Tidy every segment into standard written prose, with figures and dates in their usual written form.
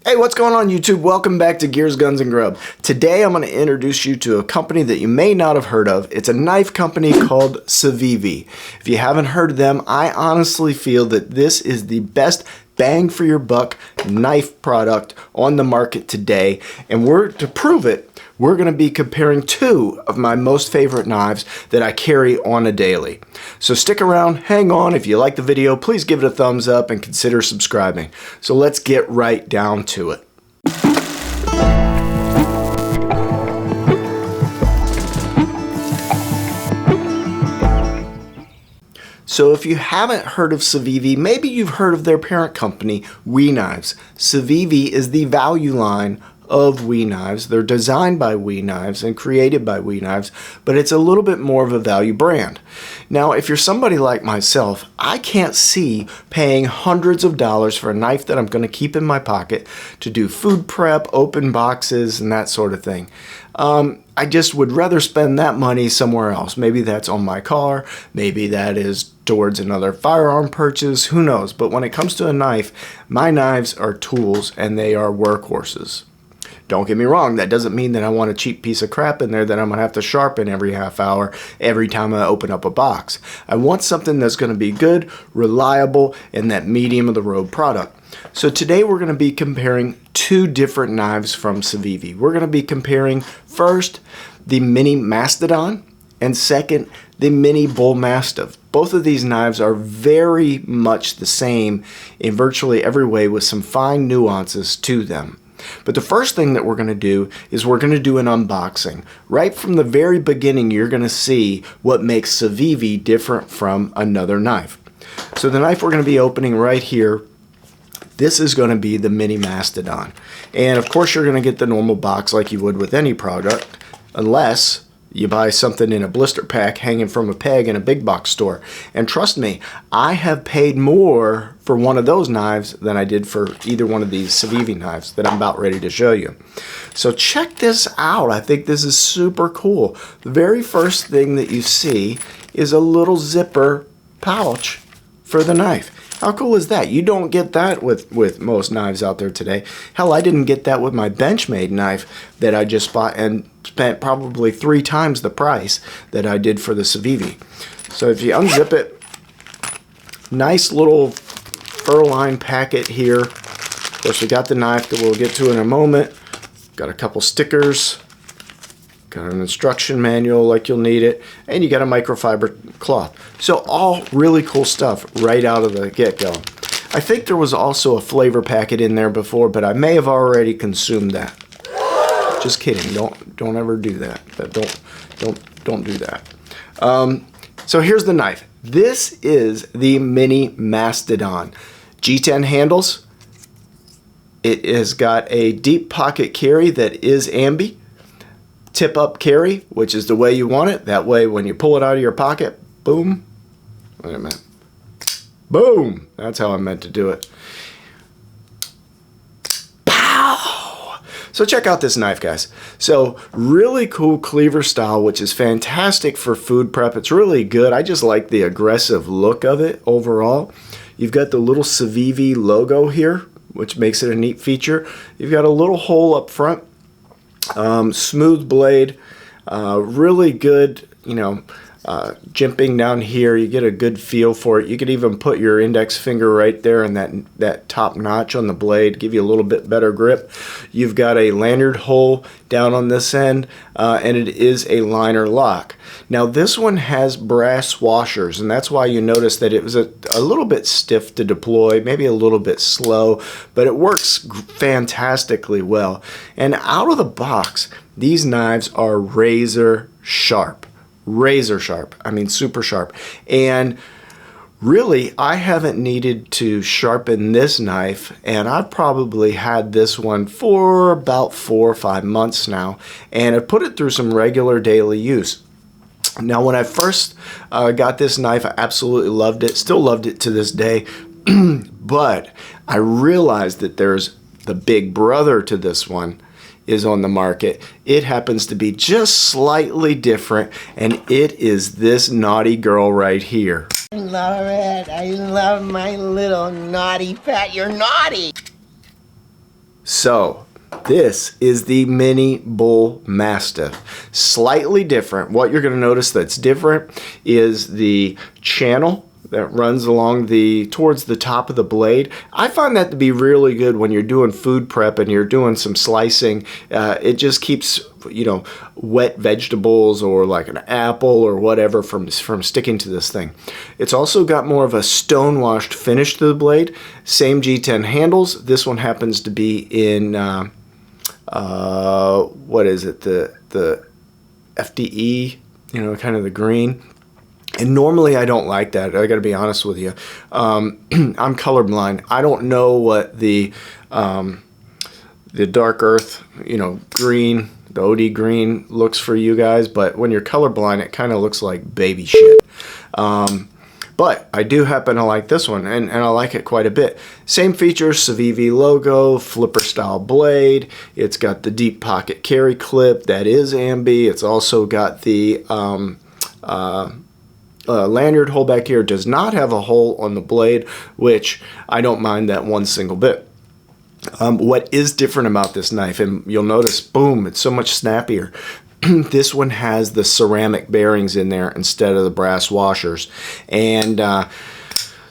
Hey, what's going on YouTube? Welcome back to Gears, Guns, and Grub. Today I'm going to introduce you to a company that you may not have heard of. It's a knife company called Civivi. If you haven't heard of them, I honestly feel that this is the best bang for your buck knife product on the market today. And to prove it, we're going to be comparing two of my most favorite knives that I carry on a daily. So stick around, hang on. If you like the video, please give it a thumbs up and consider subscribing. So let's get right down to it. So if you haven't heard of Civivi, maybe you've heard of their parent company, WE Knives. Civivi is the value line of WE Knives. They're designed by WE Knives and created by WE Knives, but it's a little bit more of a value brand. Now, if you're somebody like myself, I can't see paying hundreds of dollars for a knife that I'm going to keep in my pocket to do food prep, open boxes, and that sort of thing. I just would rather spend that money somewhere else. Maybe that's on my car, maybe that is towards another firearm purchase, who knows. But when it comes to a knife, my knives are tools and they are workhorses. Don't get me wrong, that doesn't mean that I want a cheap piece of crap in there that I'm going to have to sharpen every half hour every time I open up a box. I want something that's going to be good, reliable, and that medium of the road product. So today we're going to be comparing two different knives from Civivi. We're going to be comparing first the Mini Mastadon and second the Mini Bullmastiff. Both of these knives are very much the same in virtually every way with some fine nuances to them. But the first thing that we're going to do is we're going to do an unboxing. Right from the very beginning, you're going to see what makes Civivi different from another knife. So the knife we're going to be opening right here, this is going to be the Mini Mastadon. And of course you're going to get the normal box like you would with any product, unless you buy something in a blister pack hanging from a peg in a big box store. And trust me, I have paid more for one of those knives than I did for either one of these Civivi knives that I'm about ready to show you. So check this out. I think this is super cool. The very first thing that you see is a little zipper pouch for the knife. How cool is that? You don't get that with most knives out there today. Hell, I didn't get that with my Benchmade knife that I just bought and spent probably 3 times the price that I did for the Civivi. So if you unzip it, nice little fur-lined packet here. Of course, we got the knife that we'll get to in a moment. Got a couple stickers. Got an instruction manual like you'll need it, and you got a microfiber cloth. So all really cool stuff right out of the get-go. I think there was also a flavor packet in there before, but I may have already consumed that. Just kidding. Don't ever do that. Don't do that. So here's the knife. This is the Mini Mastadon. G10 handles. It has got a deep pocket carry that is ambi. Tip up carry, which is the way you want it. That way when you pull it out of your pocket, boom. Wait a minute. Boom! That's how I meant to do it. Pow! So check out this knife, guys. So really cool cleaver style, which is fantastic for food prep. It's really good. I just like the aggressive look of it overall. You've got the little Civivi logo here, which makes it a neat feature. You've got a little hole up front. Smooth blade, really good, jimping down here. You get a good feel for it. You could even put your index finger right there in that top notch on the blade, give you a little bit better grip. You've got a lanyard hole down on this end, and it is a liner lock. Now this one has brass washers, and that's why you notice that it was a little bit stiff to deploy, maybe a little bit slow, but it works fantastically well. And out of the box, these knives are razor sharp. Razor sharp. I mean super sharp. And really, I haven't needed to sharpen this knife, and I've probably had this one for about 4 or 5 months now, and I've put it through some regular daily use. Now, when I first got this knife, I absolutely loved it, still loved it to this day, but I realized that there's the big brother to this one is on the market. It happens to be just slightly different, and it is this naughty girl right here. I love it. I love my little naughty pet. You're naughty. So this is the Mini Bullmastiff. Slightly different. What you're going to notice that's different is the channel that runs along towards the top of the blade. I find that to be really good when you're doing food prep and you're doing some slicing. It just keeps, wet vegetables or like an apple or whatever from sticking to this thing. It's also got more of a stone-washed finish to the blade. Same G10 handles. This one happens to be in what is it? The FDE, kind of the green. And normally I don't like that. I got to be honest with you. I'm colorblind. I don't know what the dark earth, green, the OD green looks for you guys. But when you're colorblind, it kind of looks like baby shit. But I do happen to like this one, and I like it quite a bit. Same features, Civivi logo, flipper style blade. It's got the deep pocket carry clip. That is ambi. It's also got the lanyard hole back here. Does not have a hole on the blade, which I don't mind that one single bit. What is different about this knife, and you'll notice, boom, it's so much snappier. This one has the ceramic bearings in there instead of the brass washers. And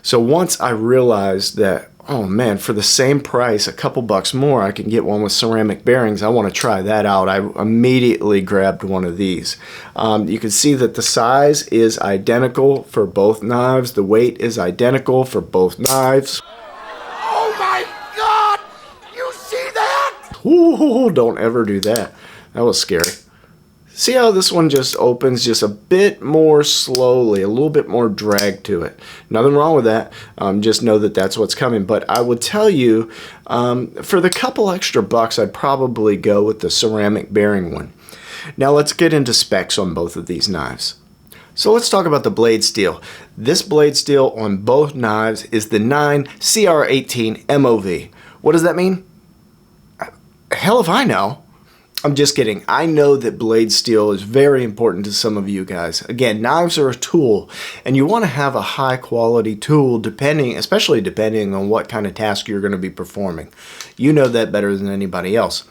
so once I realized that, oh man, for the same price, a couple bucks more, I can get one with ceramic bearings. I want to try that out. I immediately grabbed one of these. You can see that the size is identical for both knives. The weight is identical for both knives. Oh my God! You see that? Ooh, don't ever do that. That was scary. See how this one just opens just a bit more slowly, a little bit more drag to it. Nothing wrong with that. Just know that that's what's coming. But I would tell you, for the couple extra bucks, I'd probably go with the ceramic bearing one. Now let's get into specs on both of these knives. So let's talk about the blade steel. This blade steel on both knives is the 9 CR18 MOV. What does that mean? Hell if I know. I'm just kidding. I know that blade steel is very important to some of you guys. Again, knives are a tool, and you want to have a high quality tool especially depending on what kind of task you're going to be performing. You know that better than anybody else.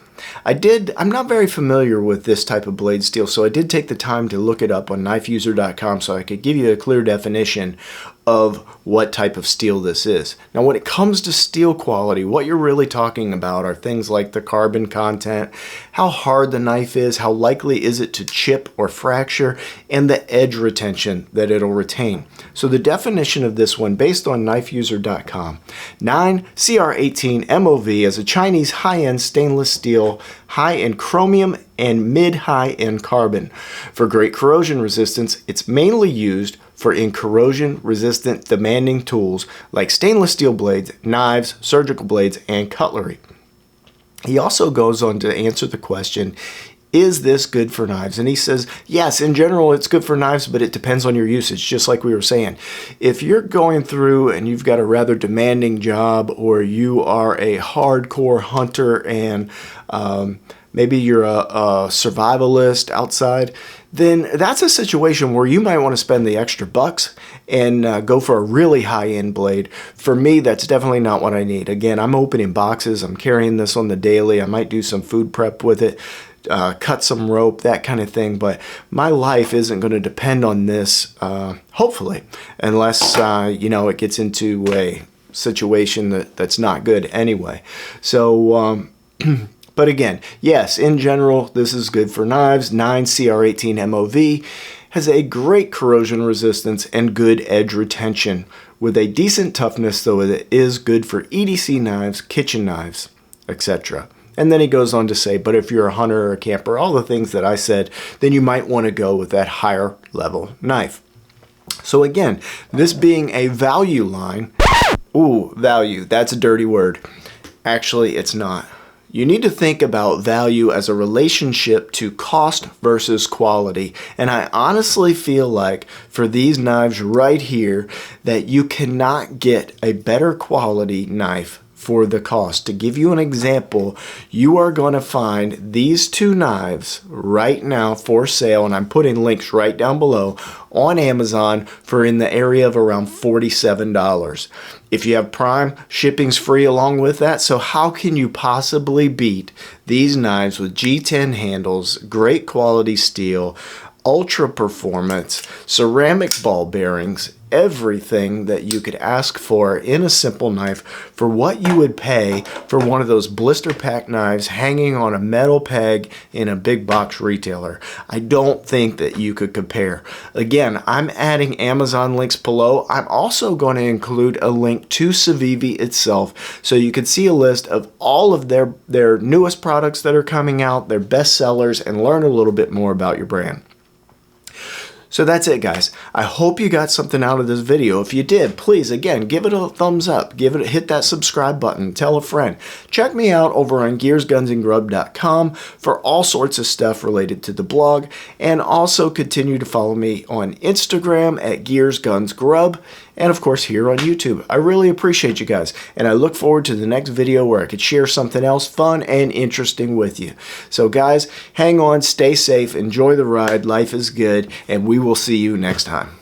I'm not very familiar with this type of blade steel, so I did take the time to look it up on knifeuser.com so I could give you a clear definition of what type of steel this is. Now, when it comes to steel quality, what you're really talking about are things like the carbon content, how hard the knife is, how likely is it to chip or fracture, and the edge retention that it'll retain. So the definition of this one, based on knifeuser.com, 9 CR18 MOV is a Chinese high-end stainless steel, high-end chromium, and mid-high-end carbon. For great corrosion resistance, it's mainly used for corrosion-resistant demanding tools like stainless steel blades, knives, surgical blades, and cutlery. He also goes on to answer the question, is this good for knives? And he says, yes, in general, it's good for knives, but it depends on your usage, just like we were saying. If you're going through and you've got a rather demanding job, or you are a hardcore hunter and maybe you're a survivalist outside, then that's a situation where you might want to spend the extra bucks and go for a really high-end blade. For me, that's definitely not what I need. Again, I'm opening boxes. I'm carrying this on the daily. I might do some food prep with it, cut some rope, that kind of thing. But my life isn't going to depend on this, hopefully, unless, it gets into a situation that's not good anyway. So, but again, yes, in general, this is good for knives. 9 CR18 MOV has a great corrosion resistance and good edge retention with a decent toughness, though it is good for EDC knives, kitchen knives, etc. And then he goes on to say, but if you're a hunter or a camper, all the things that I said, then you might want to go with that higher level knife. So again, this being a value line, ooh, value, that's a dirty word. Actually, it's not. You need to think about value as a relationship to cost versus quality. And I honestly feel like for these knives right here that you cannot get a better quality knife for the cost. To give you an example, you are going to find these two knives right now for sale, and I'm putting links right down below, on Amazon for in the area of around $47. If you have Prime, shipping's free along with that, so how can you possibly beat these knives with G10 handles, great quality steel, ultra performance, ceramic ball bearings, everything that you could ask for in a simple knife for what you would pay for one of those blister pack knives hanging on a metal peg in a big box retailer. I don't think that you could compare. Again, I'm adding Amazon links below. I'm also going to include a link to Civivi itself so you can see a list of all of their newest products that are coming out, their best sellers, and learn a little bit more about your brand. So that's it, guys. I hope you got something out of this video. If you did, please, again, give it a thumbs up. Hit that subscribe button. Tell a friend. Check me out over on gearsgunsandgrub.com for all sorts of stuff related to the blog. And also continue to follow me on Instagram at gearsgunsgrub. And of course here on YouTube. I really appreciate you guys. And I look forward to the next video where I could share something else fun and interesting with you. So guys, hang on, stay safe, enjoy the ride. Life is good. And we will see you next time.